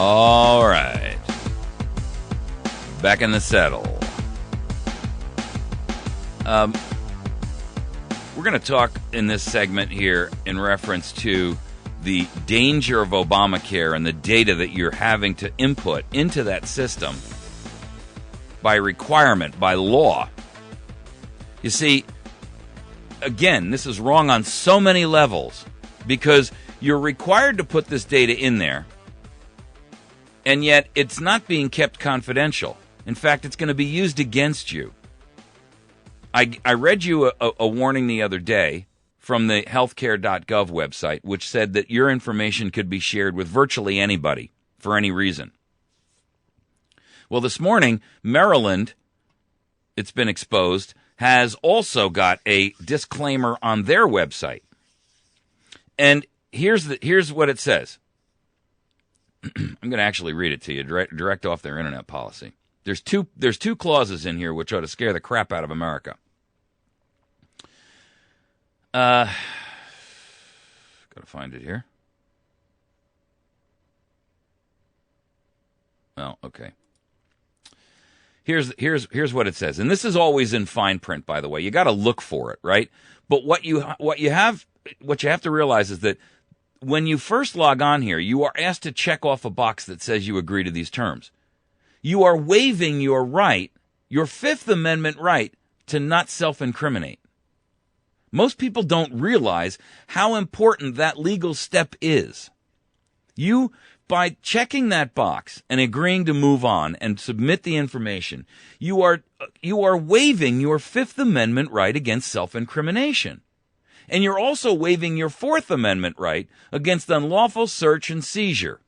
All right. Back in the saddle. We're going to talk in this segment here in reference to the danger of Obamacare and the data that you're having to input into that system by requirement, by law. You see, again, this is wrong on so many levels because you're required to put this data in there, and yet it's not being kept confidential. In fact, it's going to be used against you. I read you a warning the other day from the healthcare.gov website, which said that your information could be shared with virtually anybody for any reason. Well, this morning, Maryland, it's been exposed, has also got a disclaimer on their website. And here's what it says. I'm going to actually read it to you direct off their internet policy. There's two clauses in here which ought to scare the crap out of America. Got to find it here. Well, okay. Here's what it says, and this is always in fine print, by the way. You got to look for it, right? But what you have to realize is that when you first log on here, you are asked to check off a box that says you agree to these terms. You are waiving your right, your Fifth Amendment right, to not self-incriminate. Most people don't realize how important that legal step is. You, by checking that box and agreeing to move on and submit the information, you are waiving your Fifth Amendment right against self-incrimination. And you're also waiving your Fourth Amendment right against unlawful search and seizure.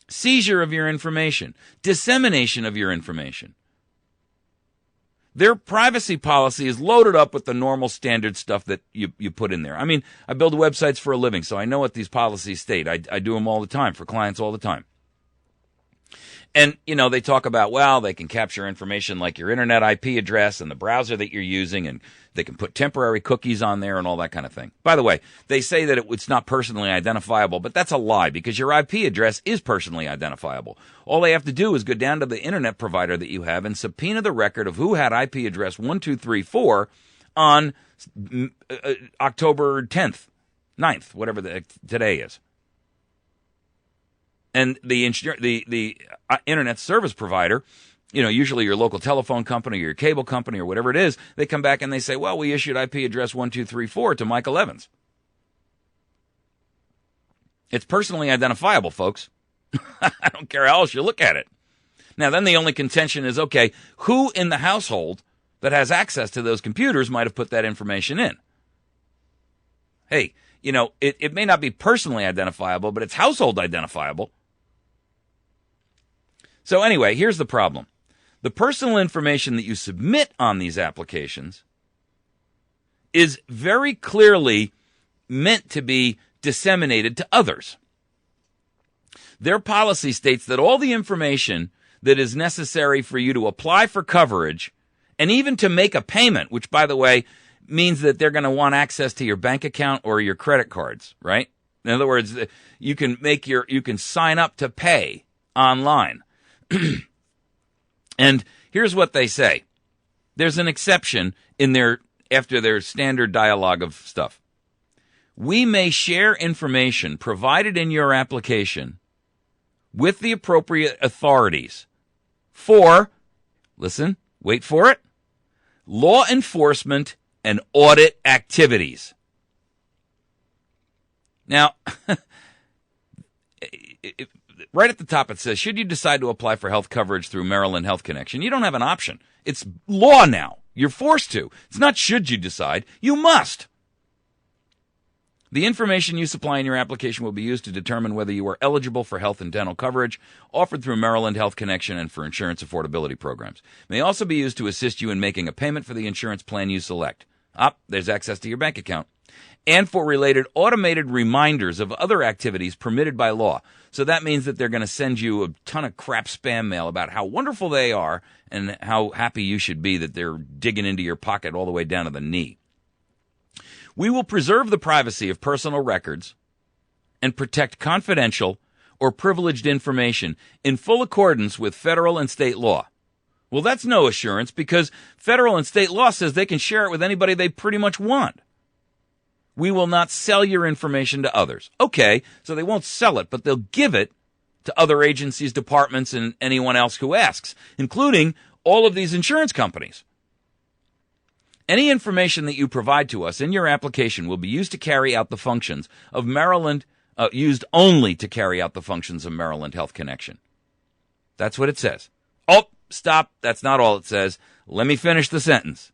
Seizure of your information, dissemination of your information. Their privacy policy is loaded up with the normal standard stuff that you put in there. I mean, I build websites for a living, so I know what these policies state. I do them all the time for clients all the time. And, they talk about, well, they can capture information like your internet IP address and the browser that you're using, and they can put temporary cookies on there and all that kind of thing. By the way, they say that it's not personally identifiable, but that's a lie because your IP address is personally identifiable. All they have to do is go down to the internet provider that you have and subpoena the record of who had IP address 1234 on October 10th, 9th, whatever today is. And the internet service provider, usually your local telephone company or your cable company or whatever it is, they come back and they say, well, we issued IP address 1234 to Michael Evans. It's personally identifiable, folks. I don't care how else you look at it. Now, then the only contention is, okay, who in the household that has access to those computers might have put that information in? Hey, it may not be personally identifiable, but it's household identifiable. So anyway, here's the problem. The personal information that you submit on these applications is very clearly meant to be disseminated to others. Their policy states that all the information that is necessary for you to apply for coverage and even to make a payment, which, by the way, means that they're going to want access to your bank account or your credit cards, right? In other words, you can sign up to pay online. And here's what they say. There's an exception after their standard dialogue of stuff. We may share information provided in your application with the appropriate authorities for, listen, wait for it, law enforcement and audit activities. Now, right at the top it says, should you decide to apply for health coverage through Maryland Health Connection, you don't have an option. It's law now. You're forced to. It's not should you decide. You must. The information you supply in your application will be used to determine whether you are eligible for health and dental coverage offered through Maryland Health Connection and for insurance affordability programs. It may also be used to assist you in making a payment for the insurance plan you select. There's access to your bank account. And for related automated reminders of other activities permitted by law. So that means that they're going to send you a ton of crap spam mail about how wonderful they are and how happy you should be that they're digging into your pocket all the way down to the knee. We will preserve the privacy of personal records and protect confidential or privileged information in full accordance with federal and state law. Well, that's no assurance because federal and state law says they can share it with anybody they pretty much want. We will not sell your information to others. Okay, so they won't sell it, but they'll give it to other agencies, departments, and anyone else who asks, including all of these insurance companies. Any information that you provide to us in your application will be used to carry out the functions of Maryland, used only to carry out the functions of Maryland Health Connection. That's what it says. Oh, stop. That's not all it says. Let me finish the sentence.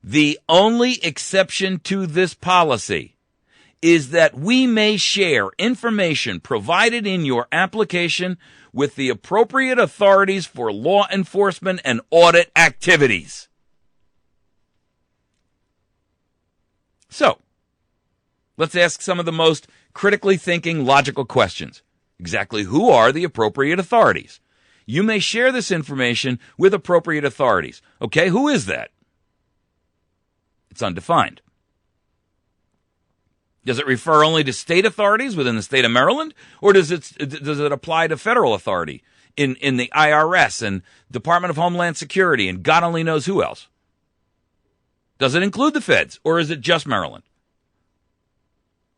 The only exception to this policy is that we may share information provided in your application with the appropriate authorities for law enforcement and audit activities. So, let's ask some of the most critically thinking, logical questions. Exactly who are the appropriate authorities? You may share this information with appropriate authorities. Okay, who is that? It's undefined. Does it refer only to state authorities within the state of Maryland, or does it apply to federal authority in the IRS and Department of Homeland Security and God only knows who else? Does it include the feds, or is it just Maryland?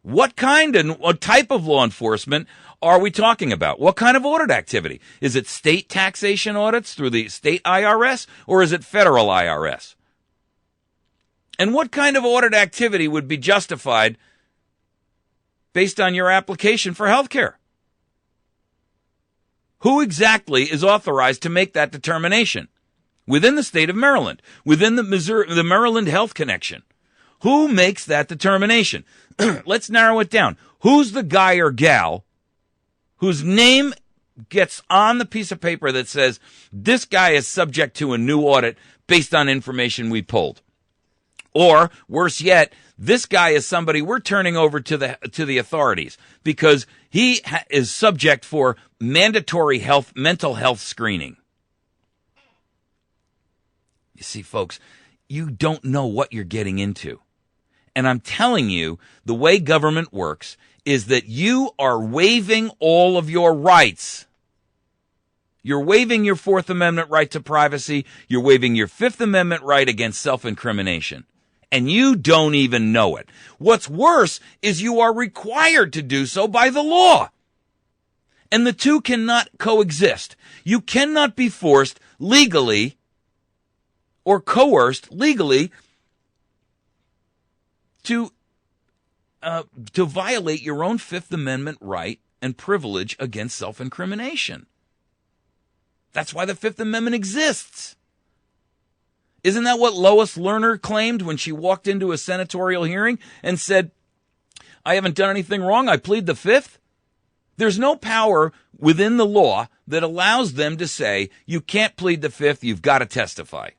What kind and what type of law enforcement are we talking about? What kind of audit activity? Is it state taxation audits through the state IRS, or is it federal IRS? And what kind of audit activity would be justified based on your application for health care? Who exactly is authorized to make that determination? Within the state of Maryland, within the Maryland Health Connection. Who makes that determination? Let's narrow it down. Who's the guy or gal whose name gets on the piece of paper that says, this guy is subject to a new audit based on information we pulled? Or, worse yet, this guy is somebody we're turning over to the authorities because he is subject for mandatory mental health screening. You see, folks, you don't know what you're getting into. And I'm telling you, the way government works is that you are waiving all of your rights. You're waiving your Fourth Amendment right to privacy. You're waiving your Fifth Amendment right against self-incrimination. And you don't even know it. What's worse is you are required to do so by the law. And the two cannot coexist. You cannot be forced legally or coerced legally to violate your own Fifth Amendment right and privilege against self-incrimination. That's why the Fifth Amendment exists. Isn't that what Lois Lerner claimed when she walked into a senatorial hearing and said, I haven't done anything wrong, I plead the Fifth? There's no power within the law that allows them to say, you can't plead the Fifth, you've got to testify.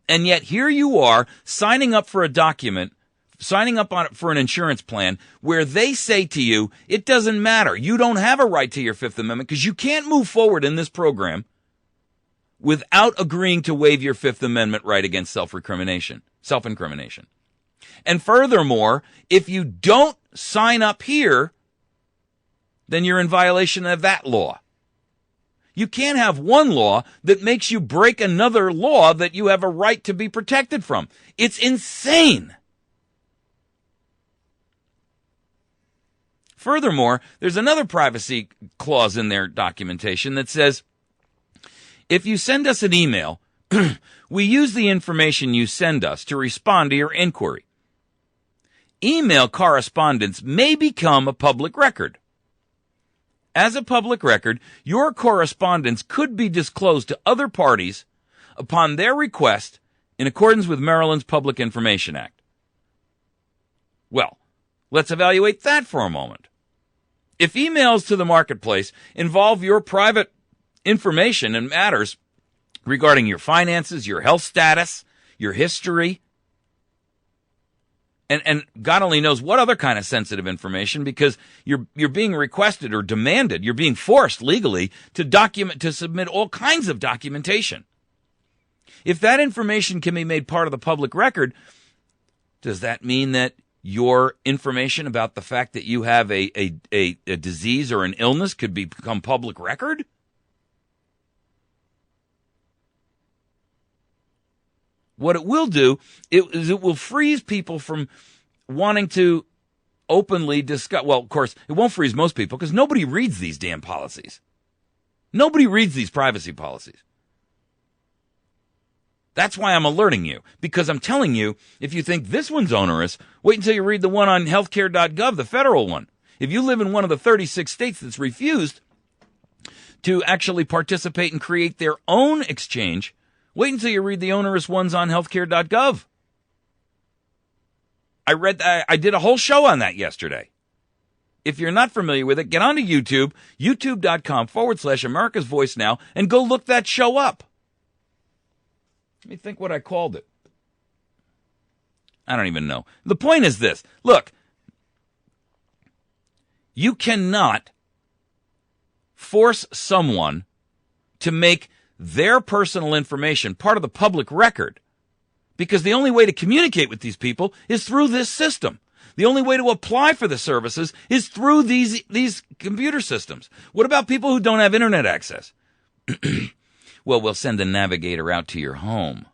And yet here you are signing up for a document, signing up for an insurance plan where they say to you, it doesn't matter. You don't have a right to your Fifth Amendment because you can't move forward in this program without agreeing to waive your Fifth Amendment right against self-incrimination. And furthermore, if you don't sign up here, then you're in violation of that law. You can't have one law that makes you break another law that you have a right to be protected from. It's insane. Furthermore, there's another privacy clause in their documentation that says, if you send us an email, we use the information you send us to respond to your inquiry. Email correspondence may become a public record. As a public record, your correspondence could be disclosed to other parties upon their request in accordance with Maryland's Public Information Act. Well, let's evaluate that for a moment. If emails to the marketplace involve your private information and matters regarding your finances, your health status, your history, and God only knows what other kind of sensitive information, because you're being requested or demanded, you're being forced legally to submit all kinds of documentation. If that information can be made part of the public record, does that mean that your information about the fact that you have a disease or an illness could become public record? What it will do is it will freeze people from wanting to openly discuss. Well, of course, it won't freeze most people because nobody reads these damn policies. Nobody reads these privacy policies. That's why I'm alerting you, because I'm telling you, if you think this one's onerous, wait until you read the one on healthcare.gov, the federal one. If you live in one of the 36 states that's refused to actually participate and create their own exchange, wait until you read the onerous ones on healthcare.gov. I did a whole show on that yesterday. If you're not familiar with it, get onto YouTube, youtube.com/America's Voice Now, and go look that show up. Let me think what I called it. I don't even know. The point is this. Look, you cannot force someone to make their personal information part of the public record, because the only way to communicate with these people is through this system. The only way to apply for the services is through these computer systems. What about people who don't have internet access? Well, we'll send a navigator out to your home.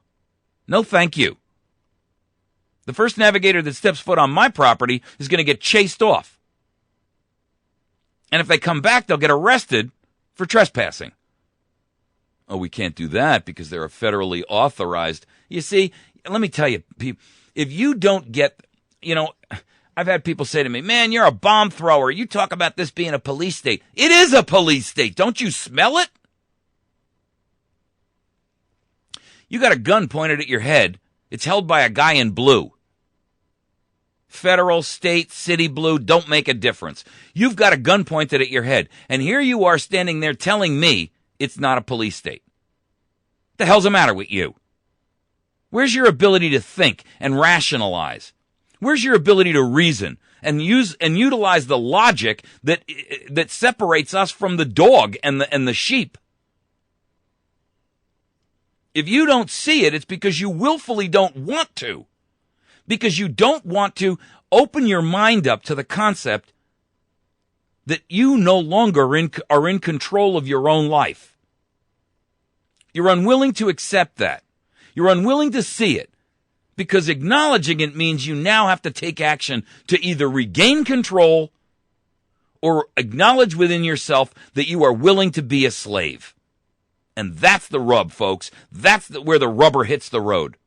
No, thank you. The first navigator that steps foot on my property is going to get chased off. And if they come back, they'll get arrested for trespassing. Oh, we can't do that because they're a federally authorized. You see, let me tell you, people, if you don't get, I've had people say to me, man, you're a bomb thrower. You talk about this being a police state. It is a police state. Don't you smell it? You got a gun pointed at your head. It's held by a guy in blue. Federal, state, city blue, don't make a difference. You've got a gun pointed at your head. And here you are standing there telling me it's not a police state. What the hell's the matter with you? Where's your ability to think and rationalize? Where's your ability to reason and use and utilize the logic that separates us from the dog and the sheep? If you don't see it, it's because you willfully don't want to. Because you don't want to open your mind up to the concept that you no longer are in control of your own life. You're unwilling to accept that. You're unwilling to see it. Because acknowledging it means you now have to take action to either regain control or acknowledge within yourself that you are willing to be a slave. And that's the rub, folks. That's where the rubber hits the road.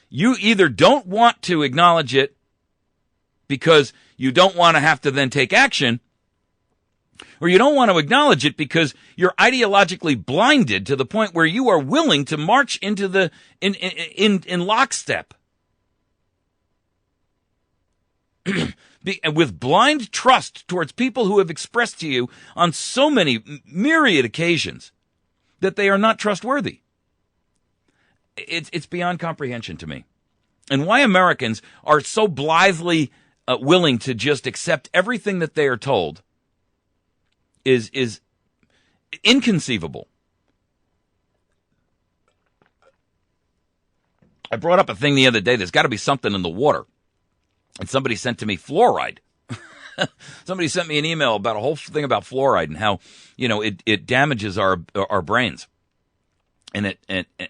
You either don't want to acknowledge it because you don't want to have to then take action, or you don't want to acknowledge it because you're ideologically blinded to the point where you are willing to march into the in lockstep with blind trust towards people who have expressed to you on so many myriad occasions that they are not trustworthy. It's beyond comprehension to me. And why Americans are so blithely willing to just accept everything that they are told is inconceivable. I brought up a thing the other day. There's got to be something in the water. And somebody sent to me fluoride. Somebody sent me an email about a whole thing about fluoride and how, it damages our brains. And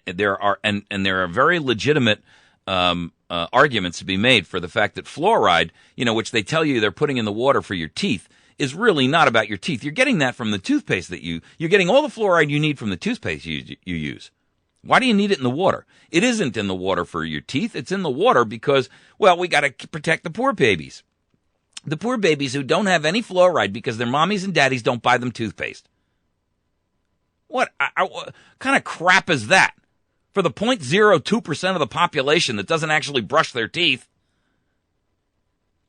there are very legitimate arguments to be made for the fact that fluoride, which they tell you they're putting in the water for your teeth, is really not about your teeth. You're getting that from the toothpaste that you're getting all the fluoride you need from the toothpaste you use. Why do you need it in the water? It isn't in the water for your teeth. It's in the water because, we got to protect the poor babies. The poor babies who don't have any fluoride because their mommies and daddies don't buy them toothpaste. What kind of crap is that? For the 0.02% of the population that doesn't actually brush their teeth,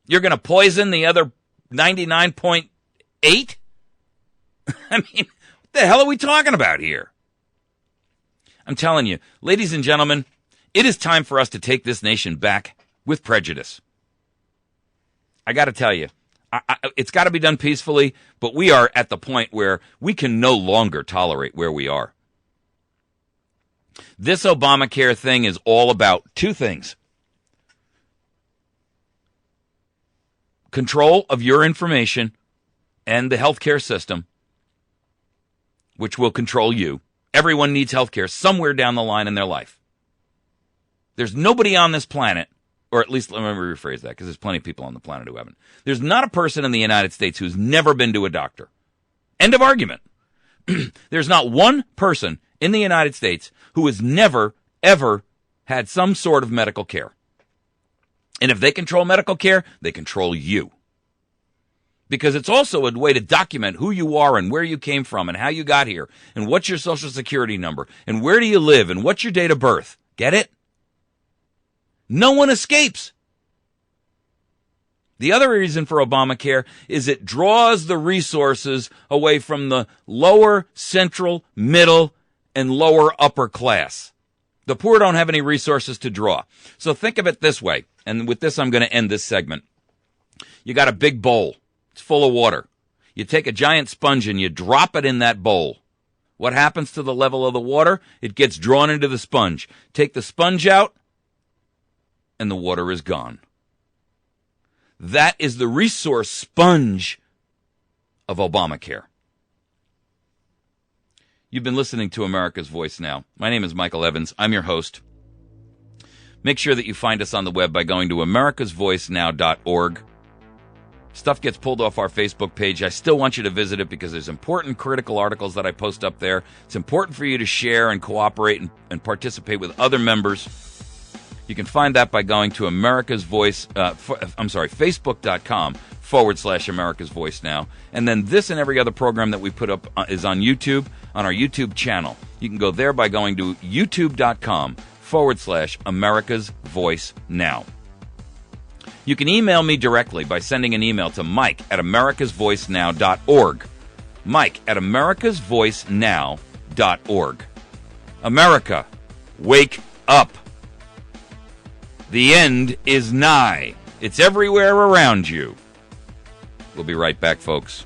you're going to poison the other 99.8? I mean, what the hell are we talking about here? I'm telling you, ladies and gentlemen, it is time for us to take this nation back with prejudice. I got to tell you, it's got to be done peacefully, but we are at the point where we can no longer tolerate where we are. This Obamacare thing is all about two things. control of your information and the healthcare system, which will control you. Everyone needs healthcare somewhere down the line in their life. There's nobody on this planet, or at least let me rephrase that, because there's plenty of people on the planet who haven't. There's not a person in the United States who's never been to a doctor. End of argument. There's not one person in the United States who has never, ever had some sort of medical care. And if they control medical care, they control you. Because it's also a way to document who you are and where you came from and how you got here and what's your social security number and where do you live and what's your date of birth. Get it? No one escapes. The other reason for Obamacare is it draws the resources away from the lower, central, middle, and lower upper class. The poor don't have any resources to draw. So think of it this way, and with this I'm going to end this segment. You got a big bowl. It's full of water. You take a giant sponge and you drop it in that bowl. What happens to the level of the water? It gets drawn into the sponge. Take the sponge out, and the water is gone. That is the resource sponge of Obamacare. You've been listening to America's Voice Now. My name is Michael Evans. I'm your host. Make sure that you find us on the web by going to americasvoicenow.org. Stuff gets pulled off our Facebook page. I still want you to visit it because there's important critical articles that I post up there. It's important for you to share and cooperate and participate with other members. You can find that by going to Facebook.com/America's Voice Now. And then this and every other program that we put up is on YouTube, on our YouTube channel. You can go there by going to youtube.com/America's Voice Now. You can email me directly by sending an email to mike@americasvoicenow.org. mike@americasvoicenow.org. America, wake up. The end is nigh. It's everywhere around you. We'll be right back, folks.